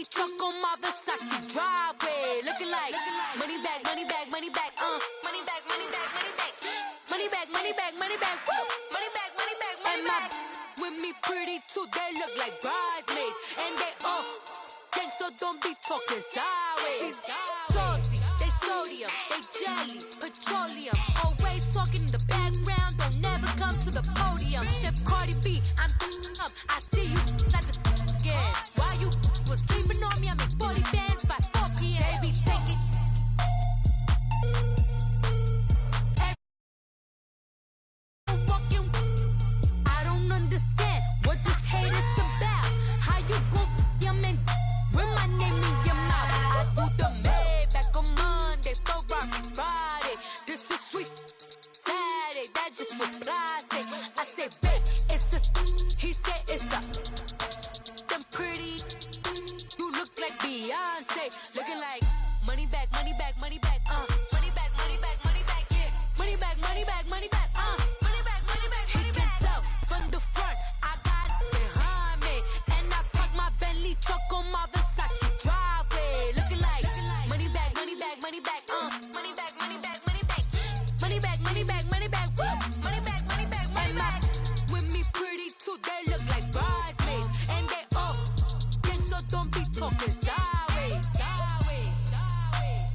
Bentley truck on my Versace driveway. Looking like money bag, money bag, money bag, money bag, money bag, money bag, money bag, money bag, money bag, money bag, money bag, money bag. With me pretty too, they look like bridesmaids, and they gang, so don't be talking sideways. Salty, they sodium, they jelly, petroleum. Always talking in the background, don't never come to the podium. Chef Cardi B, I'm up. I see you at the again. Why you was sleeping on me? I make 40 bands by 4 p.m. They be taking. I don't understand what this hate is about. How you gon' your man with my name in your mouth? I do the Maybach on Monday, Ferrari Friday. This is sweet Saturday, that's just what I say. I say, babe, it's a. He said it's a. Them pretty. You look like Beyonce, looking like money back, money back, money back, money back, money back, money back, yeah, money back, money back, money back, money back, money back. He can tell from the front, I got it behind me, and I park my Bentley truck on my Versace driveway. Looking like money back, money back, money back, money back, money back, money back, money back, money back, money back, money back, money back, money back. With me pretty too, they look like bridesmaids, and they gang, so don't be talking sideways, sideways, sideways.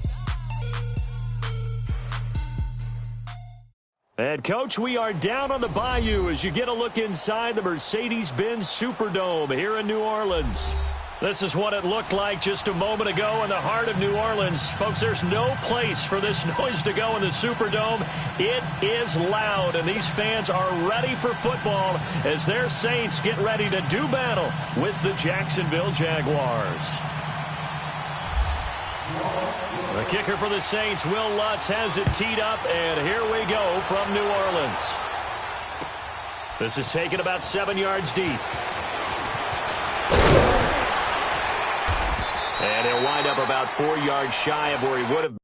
And, Coach, we are down on the bayou as you get a look inside the Mercedes-Benz Superdome here in New Orleans. This is what it looked like just a moment ago in the heart of New Orleans. Folks, there's no place for this noise to go in the Superdome. It is loud, and these fans are ready for football as their Saints get ready to do battle with the Jacksonville Jaguars. The kicker for the Saints, Will Lutz, has it teed up, and here we go from New Orleans. This is taken about 7 yards deep. And he'll wind up about 4 yards shy of where he would have been.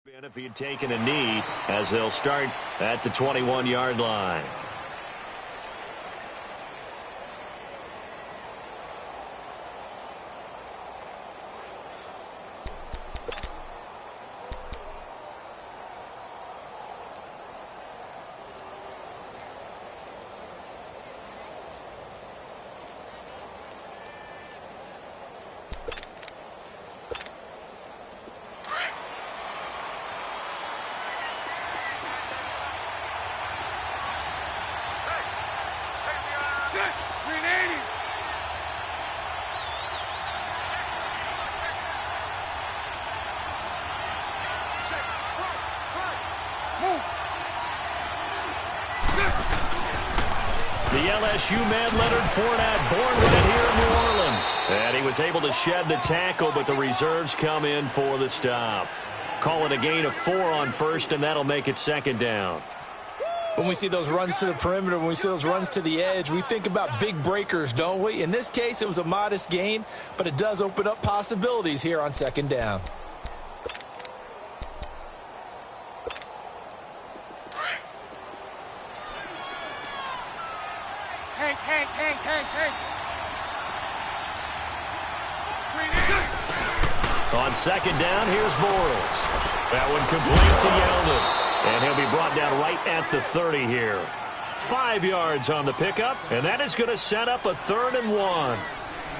If he had taken a knee, as they'll start at the 21-yard line. The LSU man, Leonard Fournette, born right here in New Orleans. And he was able to shed the tackle, but the reserves come in for the stop. Call it a gain of 4 on first, and that'll make it second down. When we see those runs to the perimeter, when we see those runs to the edge, we think about big breakers, don't we? In this case, it was a modest gain, but it does open up possibilities here on second down. On second down, here's Bortles. That one complete to Yeldon. And he'll be brought down right at the 30 here. 5 yards on the pickup, and that is going to set up a 3rd and 1.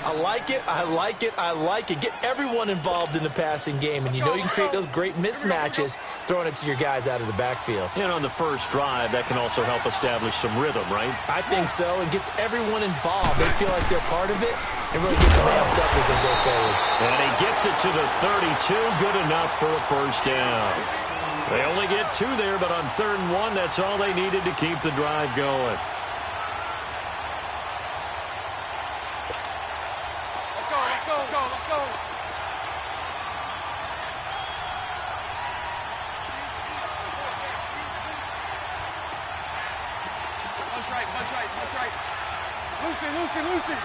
I like it, I like it, I like it. Get everyone involved in the passing game, and you know you can create those great mismatches throwing it to your guys out of the backfield. And on the first drive, that can also help establish some rhythm, right? I think so, and gets everyone involved. They feel like they're part of it, and really gets them amped up as they go forward. And he gets it to the 32, good enough for a first down. They only get 2 there, but on 3rd and 1, that's all they needed to keep the drive going. Let's go. Punch right. Lucy.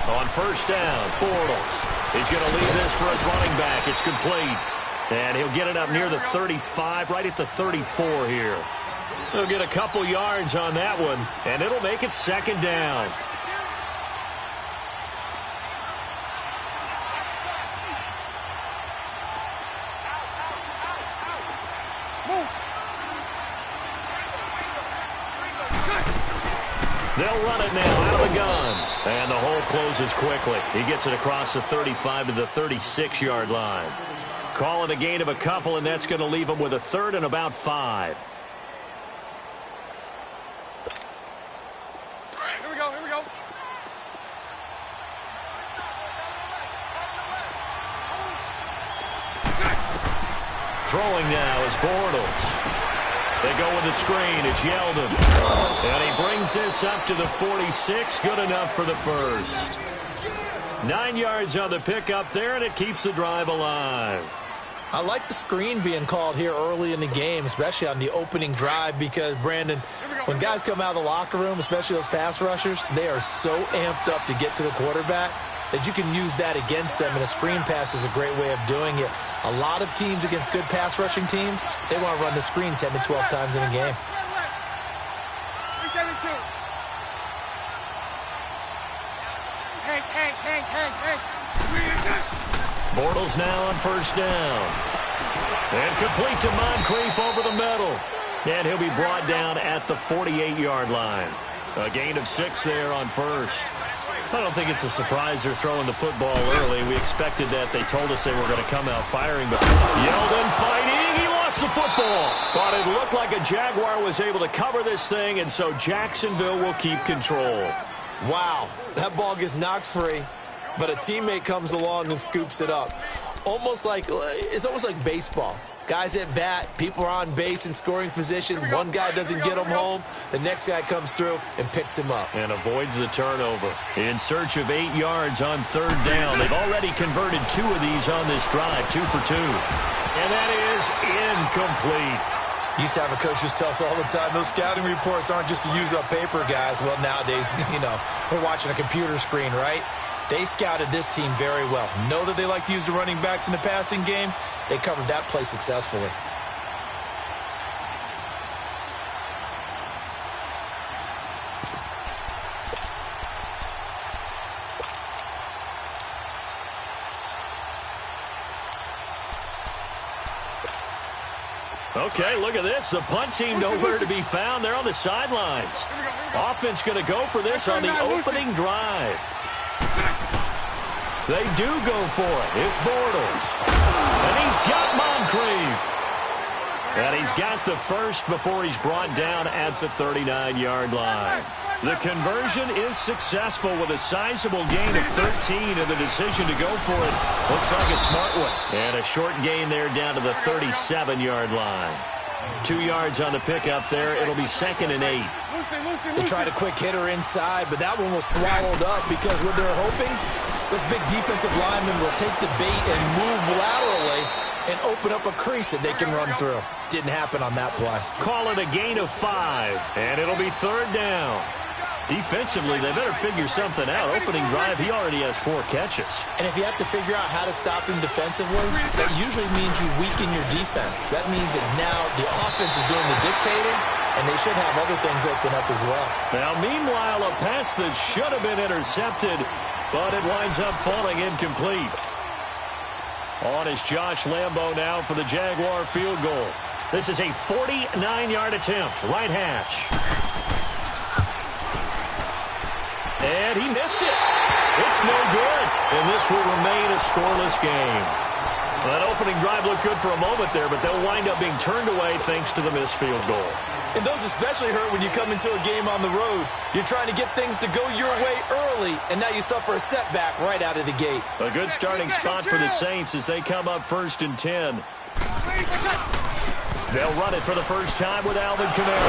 On first down, Bortles. He's going to leave this for his running back. It's complete. And he'll get it up near the 35, right at the 34 here. He'll get a couple yards on that one, and it'll make it second down. They'll run it now out of the gun. And the hole closes quickly. He gets it across the 35 to the 36-yard line. Call it a gain of a couple, and that's going to leave him with a 3rd and about 5. Here we go. Throwing now is Bortles. They go with the screen. It's Yeldon. And he brings this up to the 46. Good enough for the first. 9 yards on the pickup there, and it keeps the drive alive. I like the screen being called here early in the game, especially on the opening drive, because, Brandon, when guys come out of the locker room, especially those pass rushers, they are so amped up to get to the quarterback that you can use that against them, and a screen pass is a great way of doing it. A lot of teams against good pass rushing teams, they want to run the screen 10 to 12 times in a game. Bortles now on first down. And complete to Moncrief over the middle. And he'll be brought down at the 48-yard line. A gain of 6 there on first. I don't think it's a surprise they're throwing the football early. We expected that. They told us they were going to come out firing. But Yeldon fighting. He lost the football. But it looked like a Jaguar was able to cover this thing, and so Jacksonville will keep control. Wow, that ball gets knocked free, but a teammate comes along and scoops it up. It's almost like baseball. Guys at bat, people are on base in scoring position. One guy doesn't get him home. The next guy comes through and picks him up. And avoids the turnover. In search of 8 yards on 3rd down. They've already converted 2 of these on this drive, 2 for 2. And that is incomplete. Used to have a coach just tell us all the time, those scouting reports aren't just to use up paper, guys. Well, nowadays, we're watching a computer screen, right? They scouted this team very well. Know that they like to use the running backs in the passing game. They covered that play successfully. Okay, look at this. The punt team nowhere to be found. They're on the sidelines. Offense going to go for this on the opening drive. They do go for it. It's Bortles. And he's got Moncrief. And he's got the first before he's brought down at the 39-yard line. The conversion is successful with a sizable gain of 13, and the decision to go for it looks like a smart one. And a short gain there down to the 37-yard line. 2 yards on the pickup there. It'll be 2nd and 8. They tried a quick hitter inside, but that one was swallowed up because what they're hoping, those big defensive linemen will take the bait and move laterally and open up a crease that they can run through. Didn't happen on that play. Call it a gain of 5, and it'll be 3rd down. Defensively, they better figure something out. Opening drive, he already has 4 catches. And if you have to figure out how to stop him defensively, that usually means you weaken your defense. That means that now the offense is doing the dictating, and they should have other things open up as well. Now, meanwhile, a pass that should have been intercepted, but it winds up falling incomplete. On is Josh Lambo now for the Jaguar field goal. This is a 49-yard attempt, right hash. And he missed it. It's no good. And this will remain a scoreless game. That opening drive looked good for a moment there, but they'll wind up being turned away thanks to the missed field goal. And those especially hurt when you come into a game on the road. You're trying to get things to go your way early, and now you suffer a setback right out of the gate. A good starting spot for the Saints as they come up 1st and 10. They'll run it for the first time with Alvin Kamara.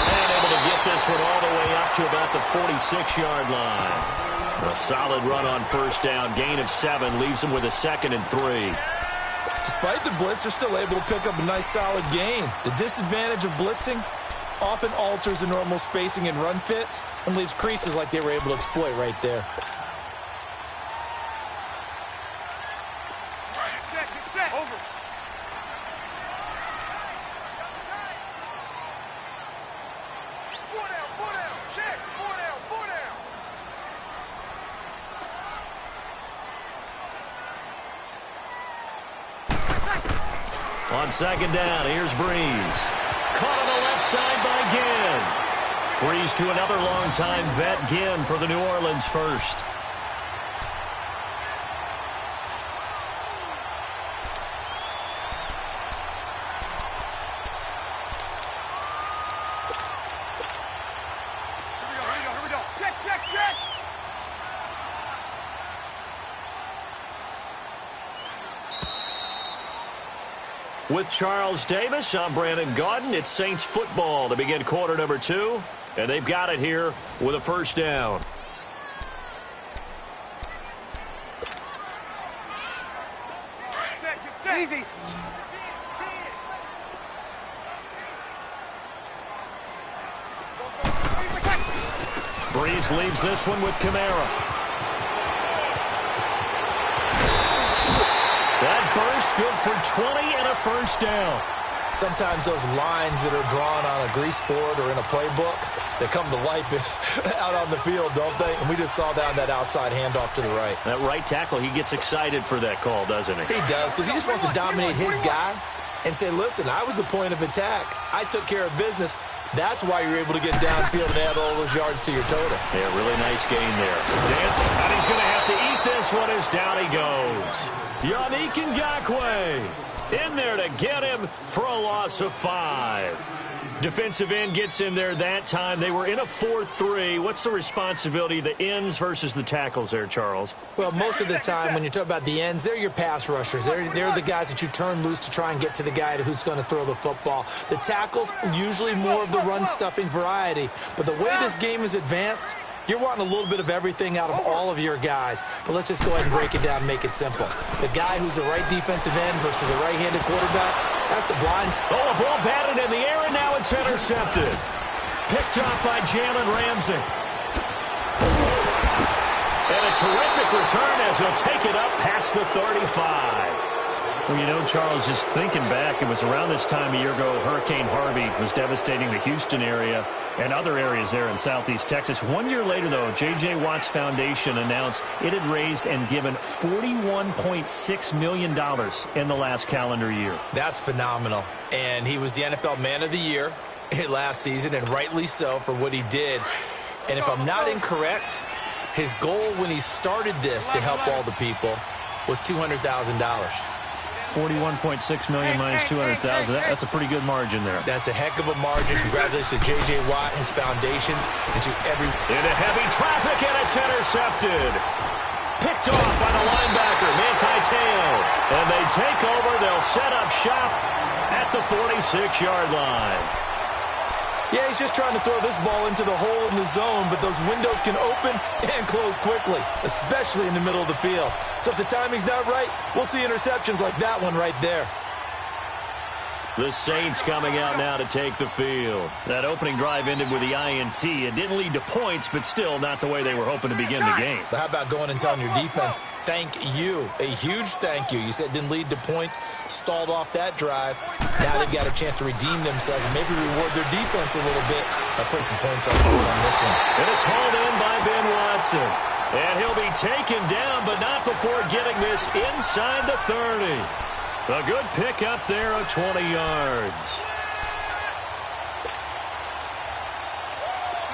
And able to get this one all the way up to about the 46-yard line. A solid run on 1st down. Gain of 7 leaves them with a 2nd and 3. Despite the blitz, they're still able to pick up a nice solid gain. The disadvantage of blitzing often alters the normal spacing and run fits and leaves creases like they were able to exploit right there. Get set. Over. Four down. Check. Four down. On 2nd down, here's Breeze. Caught on the left side by Ginn. Breeze to another longtime vet, Ginn, for the New Orleans first. Here we go. Check. With Charles Davis, I'm Brandon Gaudin. It's Saints football to begin quarter number 2. And they've got it here with a 1st down. Get set. Easy. Breeze leaves this one with Kamara. That burst good for 20 and a 1st down. Sometimes those lines that are drawn on a grease board or in a playbook, they come to life out on the field, don't they? And we just saw that outside handoff to the right. That right tackle, he gets excited for that call, doesn't he? He does, because he just wants to dominate his guy and say, listen, I was the point of attack. I took care of business. That's why you're able to get downfield and add all those yards to your total. Yeah, really nice gain there. Danced, and he's going to have to eat this one as down he goes. Yannick Ngakoue in there to get him for a loss of 5. Defensive end gets in there that time. They were in a 4-3. What's the responsibility of the ends versus the tackles there, Charles? Well, most of the time when you talk about the ends, they're your pass rushers. They're the guys that you turn loose to try and get to the guy who's going to throw the football. The tackles, usually more of the run-stuffing variety. But the way this game is advanced, you're wanting a little bit of everything out of all of your guys. But let's just go ahead and break it down and make it simple. The guy who's the right defensive end versus a right-handed quarterback, that's the blinds. Oh, a ball batted in the air, and now it's intercepted. Picked up by Jalen Ramsey. And a terrific return as he'll take it up past the 35. Well, you know, Charles, just thinking back, it was around this time a year ago, Hurricane Harvey was devastating the Houston area and other areas there in southeast Texas. 1 year later, though, J.J. Watt's Foundation announced it had raised and given $41.6 million in the last calendar year. That's phenomenal. And he was the NFL Man of the Year last season, and rightly so for what he did. And if I'm not incorrect, his goal when he started this to help all the people was $200,000. $41.6 million minus $200,000. That's a pretty good margin there. That's a heck of a margin. Congratulations to J.J. Watt, his foundation, and to every... Into heavy traffic, and it's intercepted. Picked off by the linebacker, Manti Te'o. And they take over. They'll set up shop at the 46-yard line. Yeah, he's just trying to throw this ball into the hole in the zone, but those windows can open and close quickly, especially in the middle of the field. So if the timing's not right, we'll see interceptions like that one right there. The Saints coming out now to take the field. That opening drive ended with the INT. It didn't lead to points, but still not the way they were hoping to begin the game. But how about going and telling your defense, thank you, a huge thank you. You said it didn't lead to points, stalled off that drive. Now they've got a chance to redeem themselves and maybe reward their defense a little bit by putting some points on the board on this one. And it's hauled in by Ben Watson. And he'll be taken down, but not before getting this inside the 30. A good pick up there of 20 yards.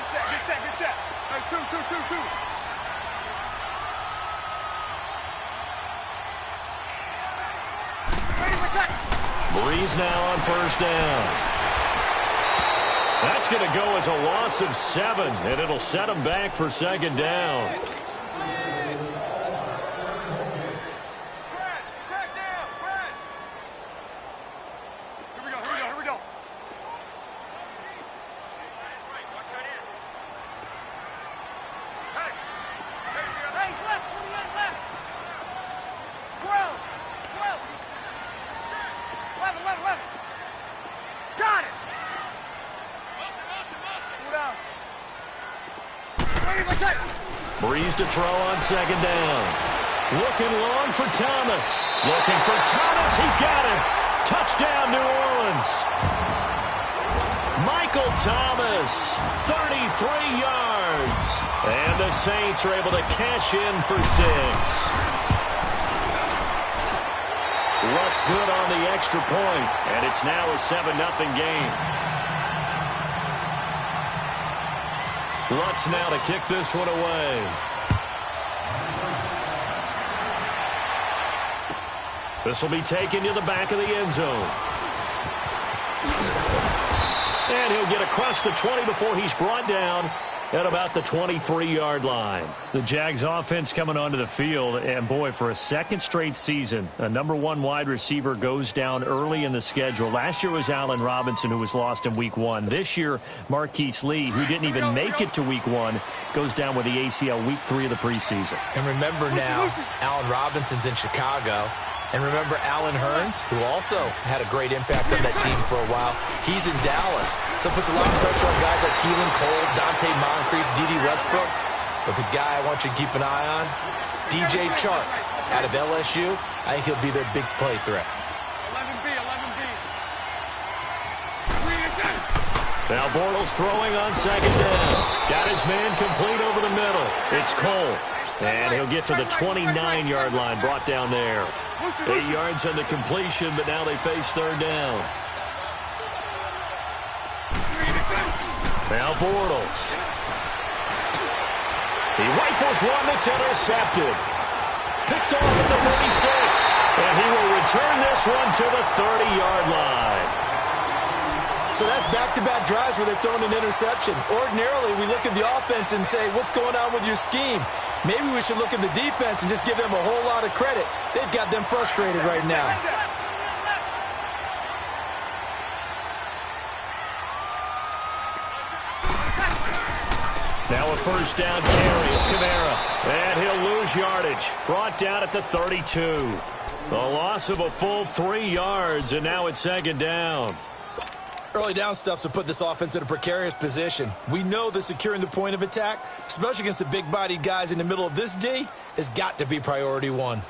Good set. Hey, two. Breeze now on first down. That's going to go as a loss of 7, and it'll set him back for second down. Breeze to throw on second down. Looking long for Thomas. Looking for Thomas. He's got it. Touchdown, New Orleans. Michael Thomas, 33 yards. And the Saints are able to cash in for 6. Looks good on the extra point, and it's now a 7-0 game. Lutz now to kick this one away. This will be taken to the back of the end zone. And he'll get across the 20 before he's brought down at about the 23-yard line. The Jags offense coming onto the field, and boy, for a second straight season, a #1 wide receiver goes down early in the schedule. Last year was Allen Robinson, who was lost in week 1. This year, Marquise Lee, who didn't even make it to week 1, goes down with the ACL week 3 of the preseason. And remember now, Allen Robinson's in Chicago. And remember Allen Hurns, who also had a great impact on that team for a while. He's in Dallas. So it puts a lot of pressure on guys like Keelan Cole, Dante Moncrief, D.D. Westbrook. But the guy I want you to keep an eye on, DJ Chark out of LSU. I think he'll be their big play threat. 11B. Now Bortles throwing on second down. Got his man complete over the middle. It's Cole. And he'll get to the 29-yard line, brought down there. 8 yards on the completion, but now they face third down. Now Bortles. He rifles one that's intercepted. Picked off at the 36. And he will return this one to the 30-yard line. So that's back-to-back drives where they've thrown an interception. Ordinarily, we look at the offense and say, what's going on with your scheme? Maybe we should look at the defense and just give them a whole lot of credit. They've got them frustrated right now. Now a first down carry. It's Kamara. And he'll lose yardage. Brought down at the 32. A loss of a full 3 yards, and now it's second down. Early down stuff to put this offense in a precarious position. We know that securing the point of attack, especially against the big-bodied guys in the middle of this D, has got to be priority one.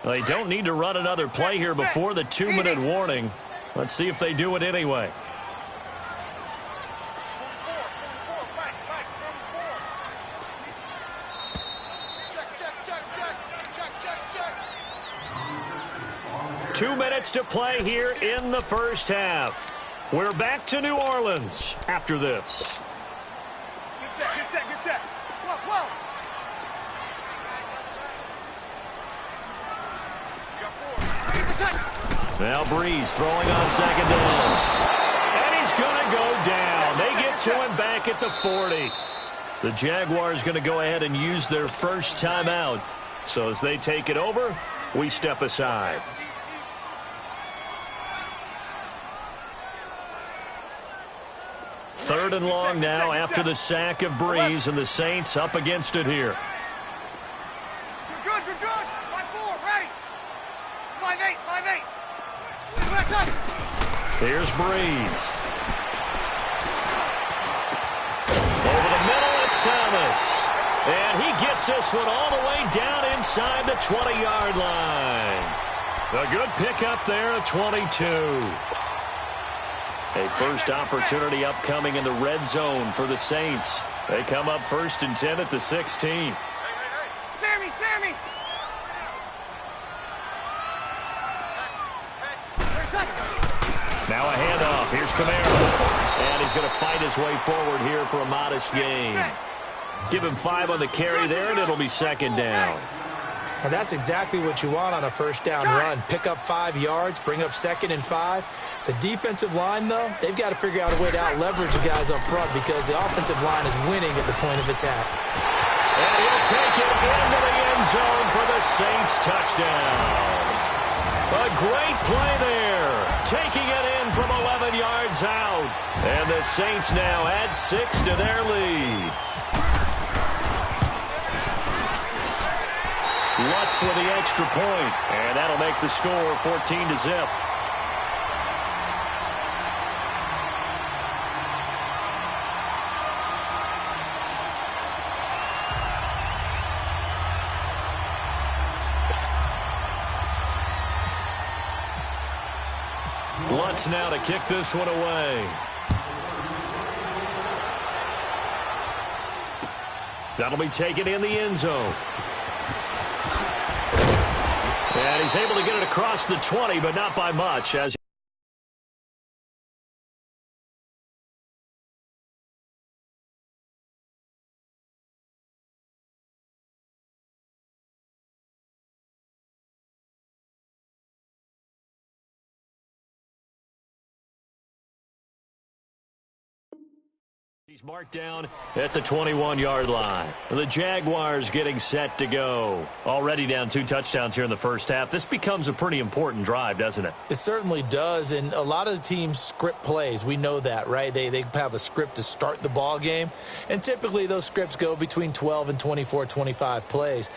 Well, they don't need to run another play here before the 2-minute warning. Let's see if they do it anyway. Check. 2 minutes to play here in the first half. We're back to New Orleans after this. Get set. 12. Now Breeze throwing on second down. And he's going to go down. They get to him back at the 40. The Jaguars going to go ahead and use their first timeout. So as they take it over, we step aside. Third and long now after the sack of Breeze, and the Saints up against it here. You're good. 5-4, ready. 5-8. Here's Breeze. Over the middle, it's Thomas. And he gets this one all the way down inside the 20-yard line. A good pickup there at 22. A first opportunity upcoming in the red zone for the Saints. They come up 1st and 10 at the 16. Hey. Sammy. Now a handoff. Here's Kamara. And he's going to fight his way forward here for a modest gain. Give him 5 on the carry there, and it'll be second down. And that's exactly what you want on a first down run. Pick up 5 yards, bring up 2nd and 5. The defensive line, though, they've got to figure out a way to out-leverage the guys up front because the offensive line is winning at the point of attack. And he'll take it into the end zone for the Saints touchdown. A great play there, taking it in from 11 yards out. And the Saints now add 6 to their lead. Lutz with the extra point, and that'll make the score 14-0. Lutz now to kick this one away. That'll be taken in the end zone. And he's able to get it across the 20, but not by much. As he's marked down at the 21-yard line. The Jaguars getting set to go. Already down 2 touchdowns here in the first half. This becomes a pretty important drive, doesn't it? It certainly does, and a lot of the teams script plays. We know that, right? They have a script to start the ball game, and typically those scripts go between 12 and 24, 25 plays.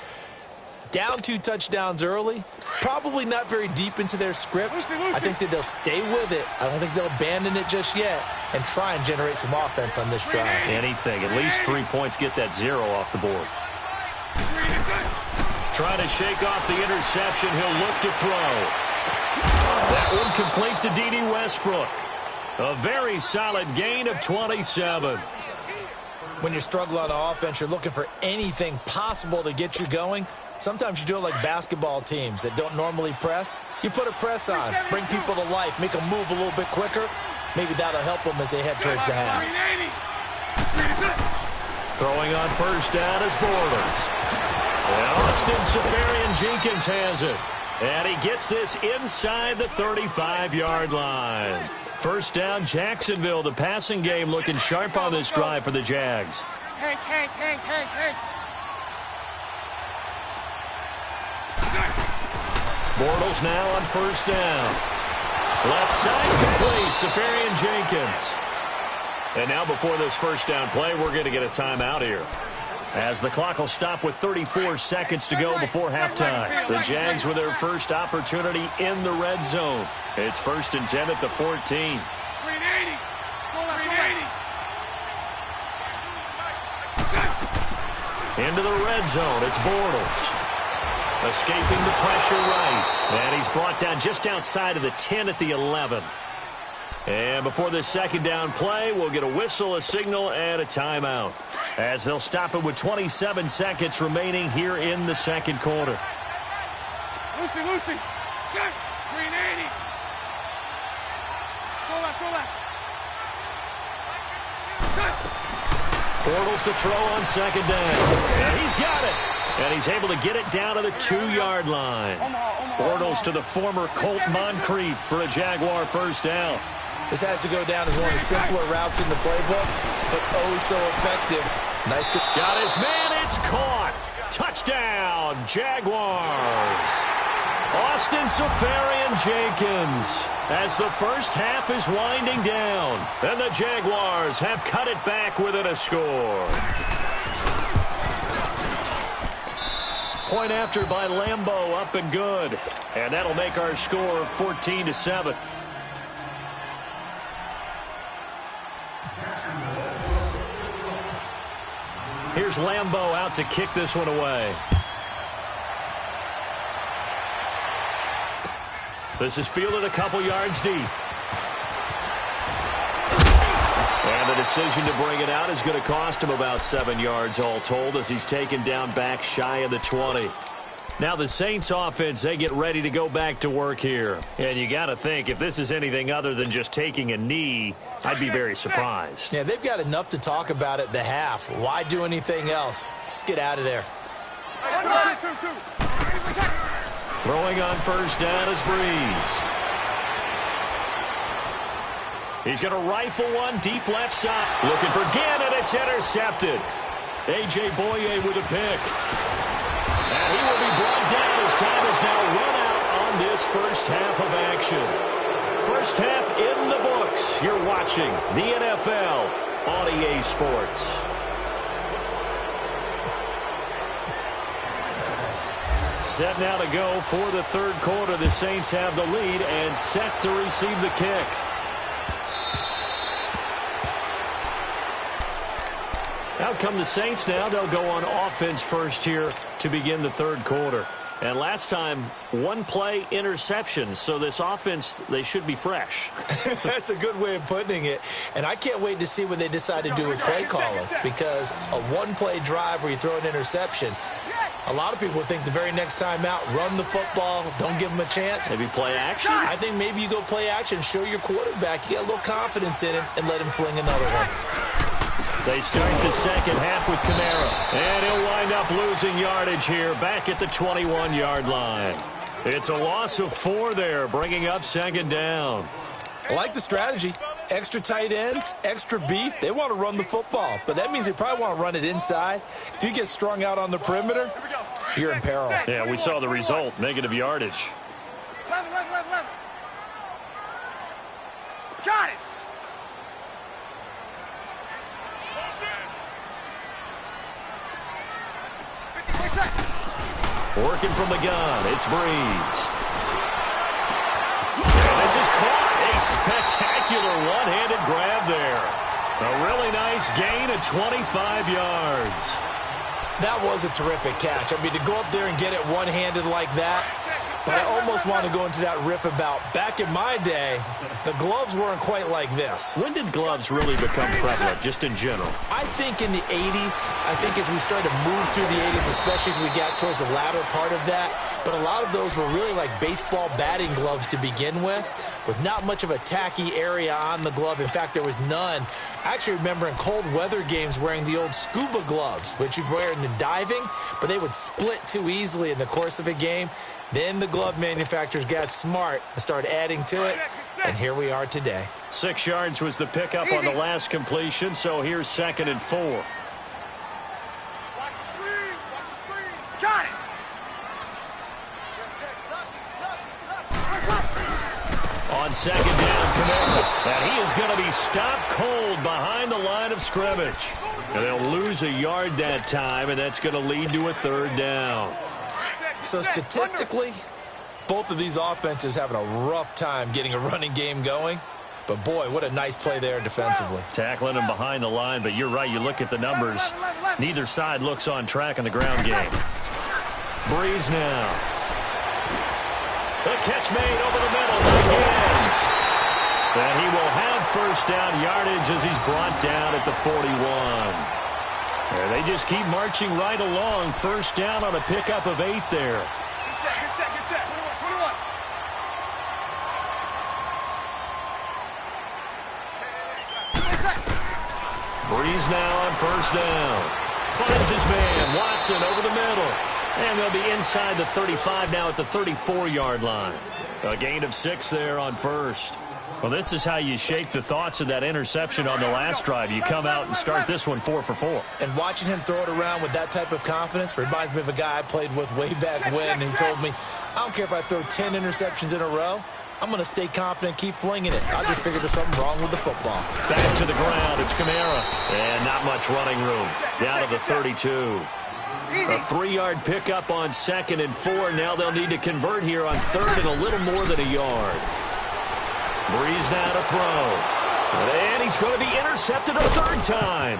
Down 2 touchdowns early, probably not very deep into their script. I think that they'll stay with it. I don't think they'll abandon it just yet and try and generate some offense on this drive. Anything. At least 3 points, get that 0 off the board. Trying to shake off the interception. He'll look to throw. That one complete to D.D. Westbrook. A very solid gain of 27. When you're struggling on offense, you're looking for anything possible to get you going. Sometimes you do it like basketball teams that don't normally press. You put a press on, bring people to life, make them move a little bit quicker. Maybe that'll help them as they head towards the half. Throwing on first down is Borders. And Austin Safarian-Jenkins has it. And he gets this inside the 35-yard line. First down, Jacksonville. The passing game looking sharp on this drive for the Jags. Hank. Bortles now on first down. Left side complete, Safarian-Jenkins. And now before this first down play, we're going to get a timeout here. As the clock will stop with 34 seconds to go before halftime. The Jags with their first opportunity in the red zone. It's 1st and 10 at the 14. 380. Into the red zone, it's Bortles. Escaping the pressure right. And he's brought down just outside of the 10 at the 11. And before this second down play, we'll get a whistle, a signal, and a timeout. As they'll stop it with 27 seconds remaining here in the second quarter. Lucy. Check. 380. Sola. Bortles to throw on second down. And he's got it. And he's able to get it down to the 2-yard line. Bortles to the former Colt Moncrief for a Jaguar first down. This has to go down as one of the simpler routes in the playbook, but oh so effective. Nice. Got his man. It's caught. Touchdown, Jaguars. Austin Seferian-Jenkins as the first half is winding down. And the Jaguars have cut it back within a score. Point after by Lambeau, up and good. And that'll make our score 14-7. Here's Lambeau out to kick this one away. This is fielded a couple yards deep. And the decision to bring it out is going to cost him about 7 yards all told as he's taken down back shy of the 20. Now the Saints offense, they get ready to go back to work here. And you got to think, if this is anything other than just taking a knee, I'd be very surprised. Yeah, they've got enough to talk about at the half. Why do anything else? Just get out of there. Throwing on first down is Breeze. He's going to rifle one deep left side. Looking for Ginn, and it's intercepted. A.J. Boye with a pick. And he will be brought down as time is now run out on this first half of action. First half in the books. You're watching the NFL on EA Sports. Set now to go for the third quarter. The Saints have the lead and set to receive the kick. Out come the Saints now. They'll go on offense first here to begin the third quarter. And last time, one play interception. So this offense, they should be fresh. That's a good way of putting it. And I can't wait to see what they decide to do with play calling. Because a one-play drive where you throw an interception, a lot of people think the very next time out, run the football, don't give them a chance. Maybe play action? I think maybe you go play action, show your quarterback, you get a little confidence in him, and let him fling another one. They start the second half with Kamara. And he'll wind up losing yardage here back at the 21-yard line. It's a loss of 4 there, bringing up second down. I like the strategy. Extra tight ends, extra beef. They want to run the football, but that means they probably want to run it inside. If you get strung out on the perimeter, you're in peril. Yeah, we saw the result, negative yardage. 11. Got it. Working from the gun, it's Breeze. And this is caught. A spectacular one-handed grab there. A really nice gain of 25 yards. That was a terrific catch. I mean, to go up there and get it one-handed like that, but I almost want to go into that riff about back in my day, the gloves weren't quite like this. When did gloves really become prevalent, just in general? I think in the 80s. I think as we started to move through the 80s, especially as we got towards the latter part of that. But a lot of those were really like baseball batting gloves to begin with not much of a tacky area on the glove. In fact, there was none. I actually remember in cold weather games wearing the old scuba gloves, which you'd wear in the diving, but they would split too easily in the course of a game. Then the glove manufacturers got smart and started adding to it, and here we are today. 6 yards was the pickup on the last completion, so here's 2nd and 4. Watch the screen. Got it. On second down, Kamara. And he is going to be stopped cold behind the line of scrimmage. And they'll lose a yard that time, and that's going to lead to a third down. So statistically, both of these offenses having a rough time getting a running game going. But, boy, what a nice play there defensively. Tackling him behind the line, but you're right. You look at the numbers. Neither side looks on track in the ground game. Breeze now. The catch made over the middle again. And he will have first down yardage as he's brought down at the 41. And they just keep marching right along. First down on a pickup of 8 there. Good set. 21. Breeze now on first down. Finds his man, Watson, over the middle. And they'll be inside the 35 now at the 34-yard line. A gain of 6 there on first. Well, this is how you shake the thoughts of that interception on the last drive. You come out and start this one 4 for 4. And watching him throw it around with that type of confidence reminds me of a guy I played with way back when. And he told me, I don't care if I throw 10 interceptions in a row. I'm going to stay confident, keep flinging it. I just figured there's something wrong with the football. Back to the ground. It's Kamara. And not much running room. Down to the 32. A 3-yard pickup on second and 4. Now they'll need to convert here on third and a little more than a yard. Breeze now to throw. And he's going to be intercepted a third time.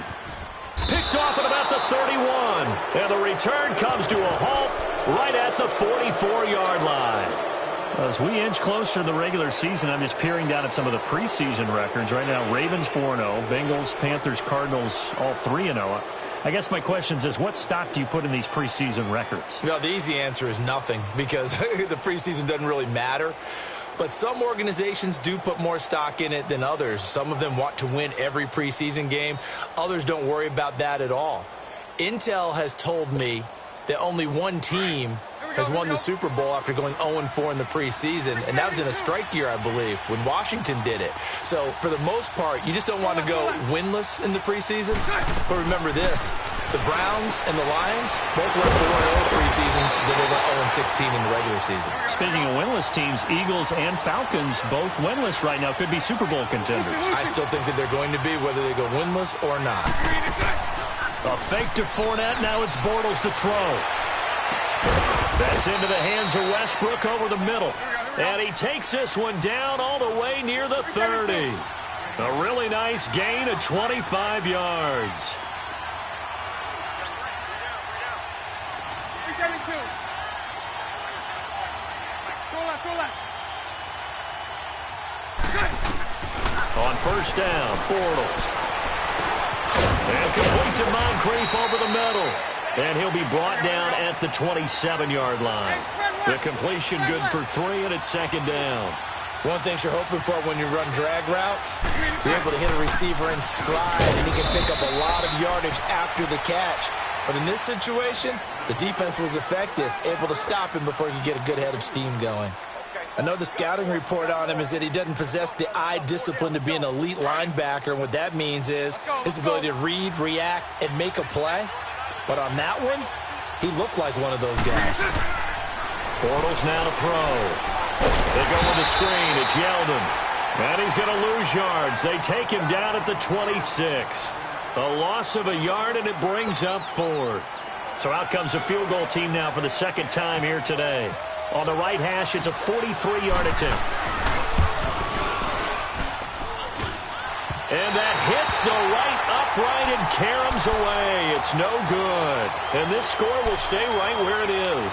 Picked off at about the 31. And the return comes to a halt right at the 44-yard line. As we inch closer to the regular season, I'm just peering down at some of the preseason records. Right now, Ravens 4-0, Bengals, Panthers, Cardinals, all 3-0. I guess my question is, what stock do you put in these preseason records? You know, the easy answer is nothing because the preseason doesn't really matter. But some organizations do put more stock in it than others. Some of them want to win every preseason game. Others don't worry about that at all. Intel has told me that only one team has won the Super Bowl after going 0-4 in the preseason, and that was in a strike year, I believe, when Washington did it. So, for the most part, you just don't want to go winless in the preseason. But remember this, the Browns and the Lions both went 4-0 preseasons, then they went 0-16 in the regular season. Speaking of winless teams, Eagles and Falcons both winless right now, could be Super Bowl contenders. I still think that they're going to be, whether they go winless or not. A fake to Fournette, now it's Bortles to throw. That's into the hands of Westbrook over the middle. And he takes this one down all the way near the 30. A really nice gain of 25 yards. 372. Go left. On first down, Bortles. And complete to Moncrief over the middle. And he'll be brought down at the 27-yard line. The completion good for 3, and it's second down. One thing you're hoping for when you run drag routes, you're able to hit a receiver in stride, and he can pick up a lot of yardage after the catch. But in this situation, the defense was effective, able to stop him before he could get a good head of steam going. Another scouting report on him is that he doesn't possess the eye discipline to be an elite linebacker, and what that means is his ability to read, react, and make a play. But on that one, he looked like one of those guys. Bortles now to throw. They go with the screen. It's Yeldon. And he's going to lose yards. They take him down at the 26. A loss of a yard, and it brings up 4th. So out comes a field goal team now for the second time here today. On the right hash, it's a 43-yard attempt. And that hits the right upright and caroms away. It's no good. And this score will stay right where it is.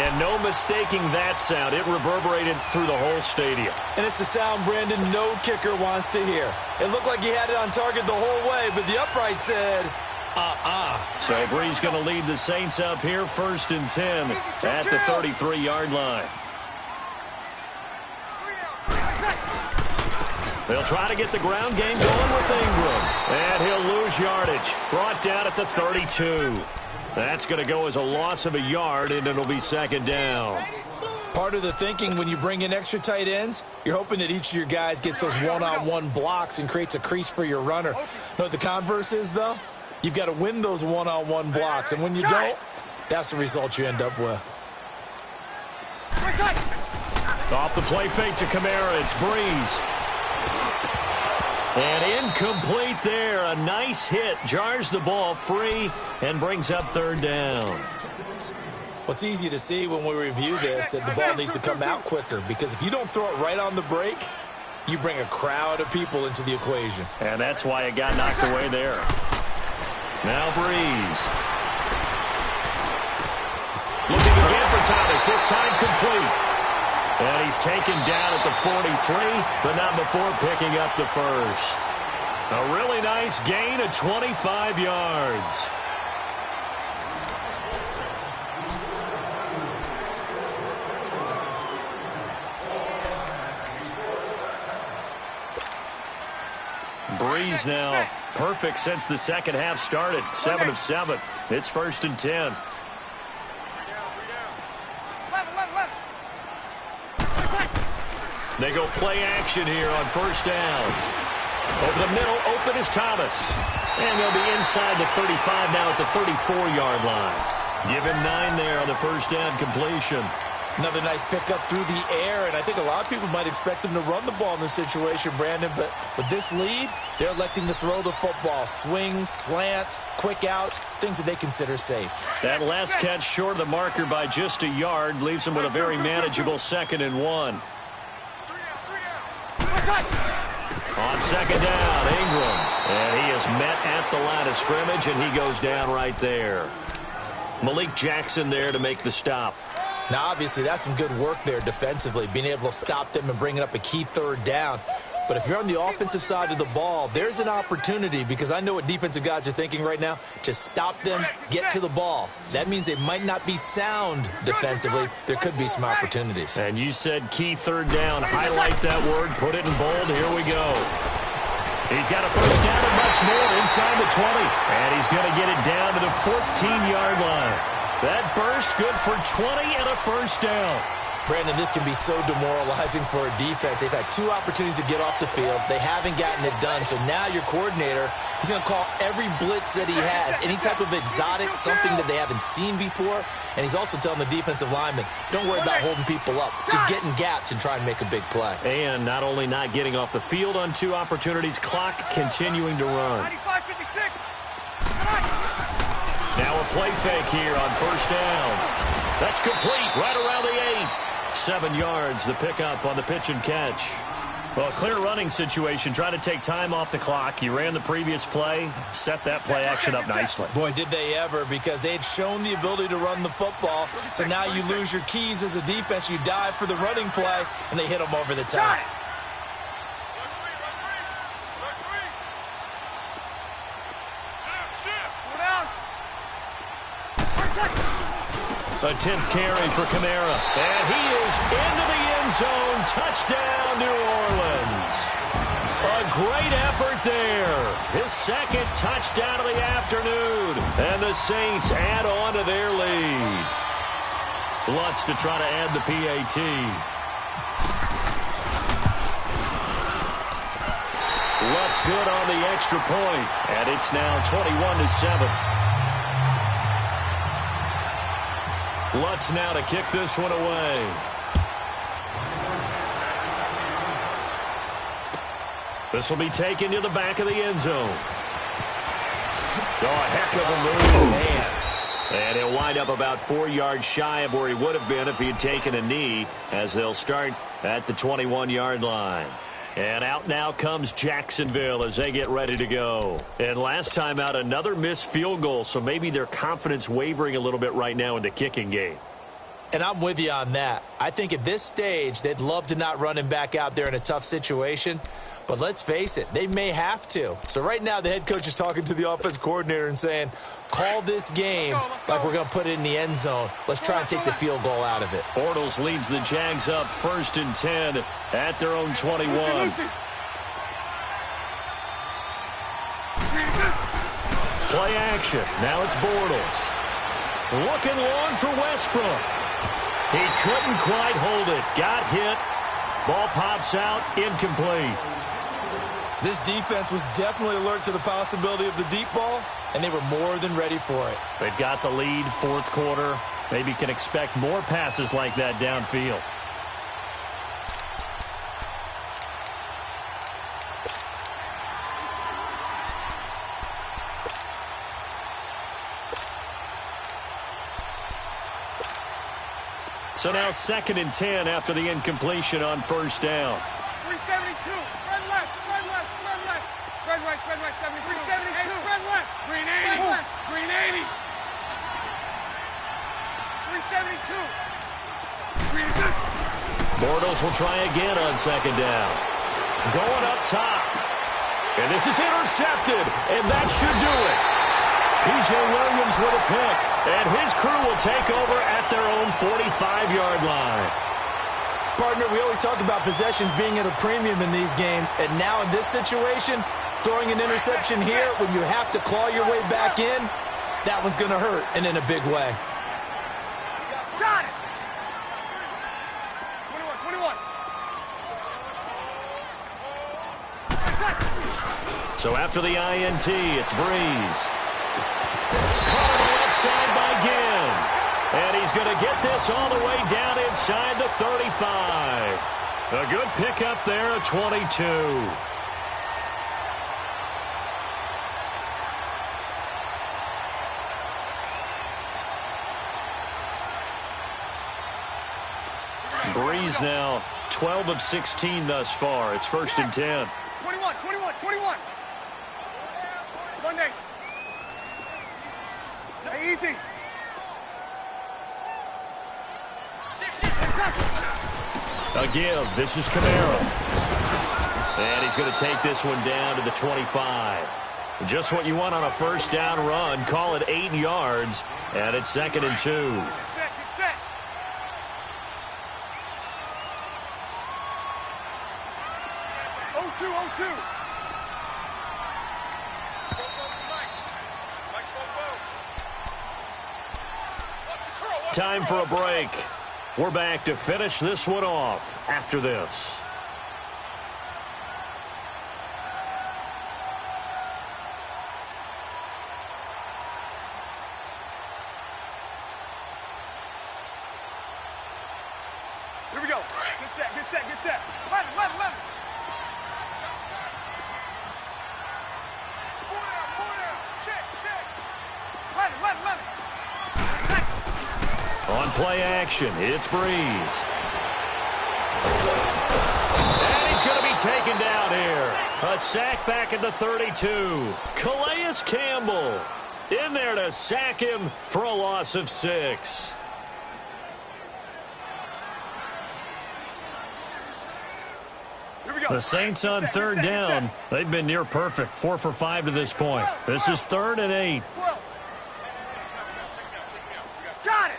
And no mistaking that sound. It reverberated through the whole stadium. And it's the sound, Brandon, no kicker wants to hear. It looked like he had it on target the whole way, but the upright said, So Bree's going to lead the Saints up here, 1st and 10 at the 33-yard line. They'll try to get the ground game going with Ingram. And he'll lose yardage. Brought down at the 32. That's going to go as a loss of a yard, and it'll be second down. Part of the thinking when you bring in extra tight ends, you're hoping that each of your guys gets those one-on-one blocks and creates a crease for your runner. You know what the converse is, though? You've got to win those one-on-one blocks, and when you don't, that's the result you end up with. Off the play fake to Kamara, it's Breeze. And incomplete there. A nice hit. Jars the ball free and brings up third down. Well, it's easy to see when we review this that the ball needs to come out quicker, because if you don't throw it right on the break, you bring a crowd of people into the equation. And that's why it got knocked away there. Now Breeze. Looking again for Thomas, this time complete. And he's taken down at the 43, but not before picking up the first. A really nice gain of 25 yards. Breeze now perfect since the second half started. 7 of 7. It's 1st and 10. They go play action here on first down. Over the middle, open is Thomas. And they'll be inside the 35 now at the 34-yard line. Give him 9 there on the first down completion. Another nice pickup through the air, and I think a lot of people might expect him to run the ball in this situation, Brandon, but with this lead, they're electing to throw the football. Swings, slants, quick outs, things that they consider safe. That last catch short of the marker by just a yard leaves them with a very manageable 2nd and 1. On second down, Ingram. And he is met at the line of scrimmage, and he goes down right there. Malik Jackson there to make the stop. Now, obviously, that's some good work there defensively, being able to stop them and bringing up a key third down. But if you're on the offensive side of the ball, there's an opportunity, because I know what defensive guys are thinking right now. Just stop them, get to the ball. That means they might not be sound defensively. There could be some opportunities. And you said key third down. Highlight that word. Put it in bold. Here we go. He's got a first down and much more inside the 20. And he's going to get it down to the 14-yard line. That burst good for 20 and a first down. Brandon, this can be so demoralizing for a defense. They've had 2 opportunities to get off the field. They haven't gotten it done. So now your coordinator is going to call every blitz that he has, any type of exotic, something that they haven't seen before. And he's also telling the defensive lineman, don't worry about holding people up. Just get in gaps and try and make a big play. And not only not getting off the field on 2 opportunities, clock continuing to run. Now a play fake here on first down. That's complete right around the 8. 7 yards, the pickup on the pitch and catch. Well, a clear running situation, trying to take time off the clock. He ran the previous play, set that play action up nicely. Boy, did they ever, because they had shown the ability to run the football. So now you lose your keys as a defense. You dive for the running play, and they hit them over the top. A 10th carry for Kamara. And he is into the end zone. Touchdown, New Orleans. A great effort there. His 2nd touchdown of the afternoon. And the Saints add on to their lead. Lutz to try to add the PAT. Lutz good on the extra point. And it's now 21-7. Lutz now to kick this one away. This will be taken to the back of the end zone. Oh, a heck of a move. Man. And he'll wind up about 4 yards shy of where he would have been if he had taken a knee, as they'll start at the 21-yard line. And out now comes Jacksonville as they get ready to go. And last time out, another missed field goal, so maybe their confidence wavering a little bit right now in the kicking game. And I'm with you on that. I think at this stage, they'd love to not run him back out there in a tough situation. But let's face it, they may have to. So right now, the head coach is talking to the offense coordinator and saying, call this game like we're going to put it in the end zone. Let's try and take the field goal out of it. Bortles leads the Jags up 1st and 10 at their own 21. Play action. Now it's Bortles. Looking long for Westbrook. He couldn't quite hold it. Got hit. Ball pops out. Incomplete. This defense was definitely alert to the possibility of the deep ball, and they were more than ready for it. They've got the lead, 4th quarter. Maybe can expect more passes like that downfield. So now 2nd and 10 after the incompletion on first down. 372. Spread left, spread left, spread left. Spread right, 73. 372. Hey, spread left. Green 80. Green 80. 372. Green 6. Bortles will try again on 2nd down. Going up top. And this is intercepted, and that should do it. P.J. Williams with a pick, and his crew will take over at their own 45-yard line. Partner, we always talk about possessions being at a premium in these games, and now in this situation, throwing an interception here when you have to claw your way back in, that one's going to hurt, and in a big way. Got it. 21. So after the INT, it's Breeze. Caught on the left side by Ginn. And he's going to get this all the way down inside the 35. A good pickup there at 22. Breeze now 12 of 16 thus far. It's 1st and 10. 21. Monday. Hey, easy. A give. This is Kamara. And he's going to take this one down to the 25. Just what you want on a first down run. Call it 8 yards. And it's 2nd and 2. Get set. Oh, 2. Time for a break. We're back to finish this one off after this. Here we go. Get set. 11. Four down. Check. 11. On play action, it's Breeze. And he's going to be taken down here. A sack back at the 32. Calais Campbell in there to sack him for a loss of 6. The Saints on 3rd down. They've been near perfect. 4 for 5 to this point. This is 3rd and 8. Got it.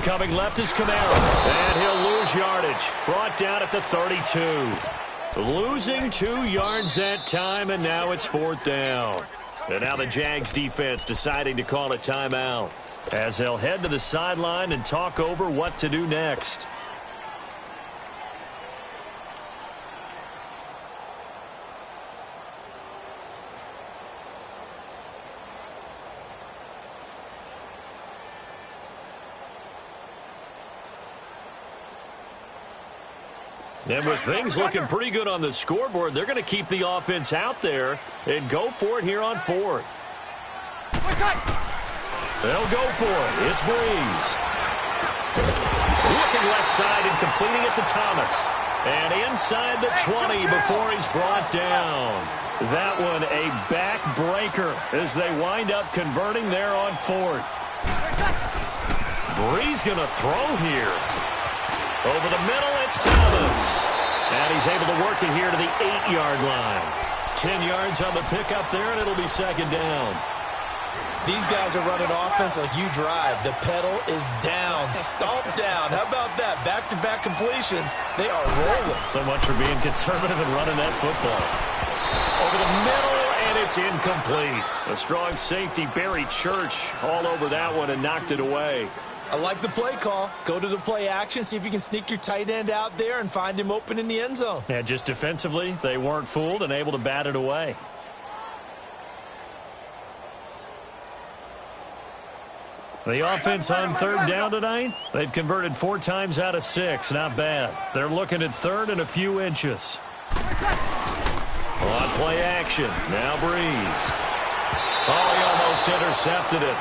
Coming left is Kamara, and he'll lose yardage. Brought down at the 32. Losing 2 yards that time, and now it's 4th down. And now the Jags defense deciding to call a timeout as they'll head to the sideline and talk over what to do next. And with things looking pretty good on the scoreboard, they're going to keep the offense out there and go for it here on 4th. They'll go for it. It's Breeze. Looking left side and completing it to Thomas. And inside the 20 before he's brought down. That one a backbreaker as they wind up converting there on 4th. Breeze going to throw here. Over the middle, it's Thomas. And he's able to work it here to the 8-yard line. 10 yards on the pickup there, and it'll be 2nd down. These guys are running offense like you drive. The pedal is down, stomped down. How about that? Back-to-back completions. They are rolling. So much for being conservative and running that football. Over the middle, and it's incomplete. A strong safety, Barry Church, all over that one and knocked it away. I like the play call. Go to the play action, see if you can sneak your tight end out there and find him open in the end zone. And just defensively, they weren't fooled and able to bat it away. The offense on 3rd down tonight, they've converted 4 times out of 6. Not bad. They're looking at 3rd and a few inches. On play action. Now Breeze. Oh, he almost intercepted it.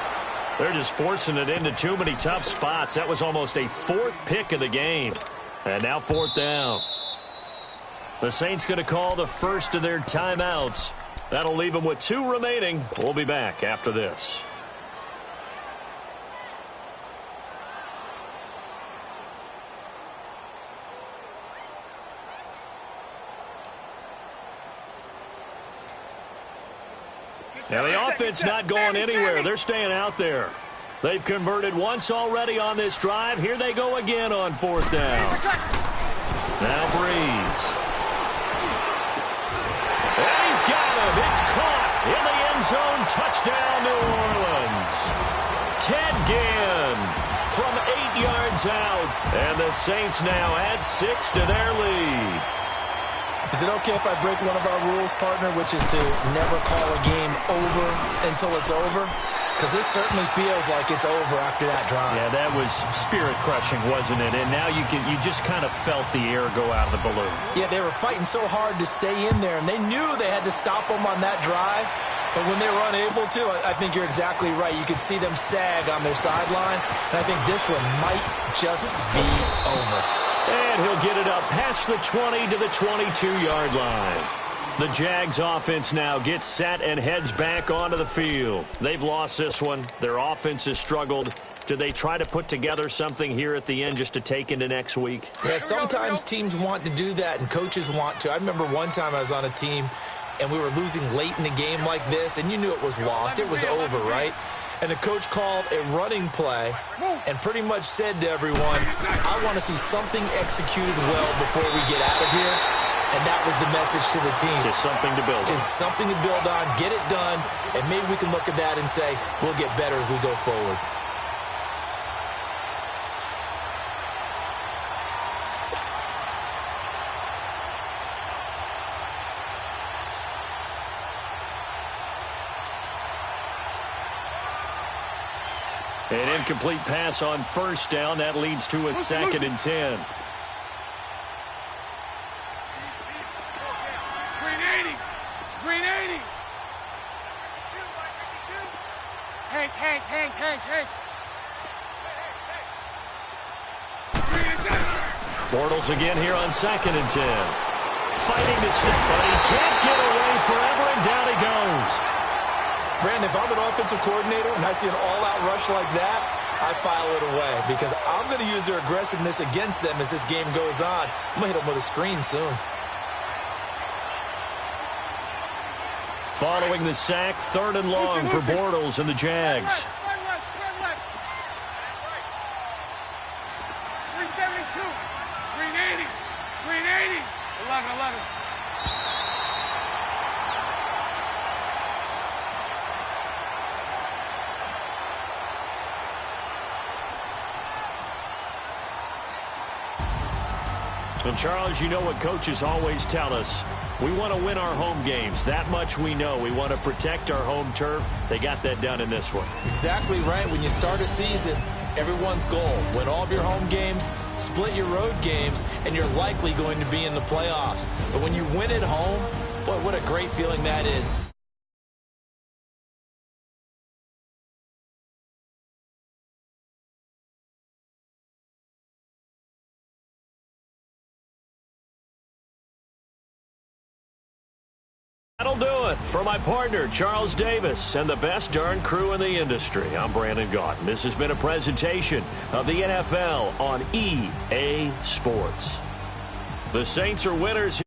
They're just forcing it into too many tough spots. That was almost a fourth pick of the game. And now fourth down. The Saints going to call the first of their timeouts. That'll leave them with 2 remaining. We'll be back after this. Now the offense not going anywhere. They're staying out there. They've converted once already on this drive. Here they go again on fourth down. Now Breeze. And he's got him. It's caught in the end zone. Touchdown, New Orleans. Ted Ginn from 8 yards out. And the Saints now add 6 to their lead. Is it okay if I break one of our rules, partner, which is to never call a game over until it's over? Because this certainly feels like it's over after that drive. Yeah, that was spirit-crushing, wasn't it? And now you just kind of felt the air go out of the balloon. Yeah, they were fighting so hard to stay in there, and they knew they had to stop them on that drive. But when they were unable to, I think you're exactly right. You could see them sag on their sideline, and I think this one might just be over. And he'll get it up past the 20 to the 22-yard line. The Jags offense now gets set and heads back onto the field. They've lost this one. Their offense has struggled. Do they try to put together something here at the end just to take into next week? Yeah, sometimes teams want to do that and coaches want to. I remember one time I was on a team and we were losing late in the game like this, and you knew it was lost. It was over, right? And the coach called a running play and pretty much said to everyone, I want to see something executed well before we get out of here. And that was the message to the team. Just something to build on. Just something to build on, get it done, and maybe we can look at that and say, we'll get better as we go forward. An incomplete pass on first down. That leads to a 2nd and 10. Green 80. Hank. Bortles again here on 2nd and 10. Fighting to step, but he can't get away forever, and down he goes. Brandon, if I'm an offensive coordinator and I see an all-out rush like that, I file it away because I'm going to use their aggressiveness against them as this game goes on. I'm going to hit them with a screen soon. Following the sack, 3rd and long for Bortles and the Jags. 372. Green 80. 11. And Charles, you know what coaches always tell us. We want to win our home games. That much we know. We want to protect our home turf. They got that done in this one. Exactly right. When you start a season, everyone's goal, win all of your home games, split your road games, and you're likely going to be in the playoffs. But when you win at home, boy, what a great feeling that is. That'll do it for my partner, Charles Davis, and the best darn crew in the industry. I'm Brandon Gaudin. This has been a presentation of the NFL on EA Sports. The Saints are winners.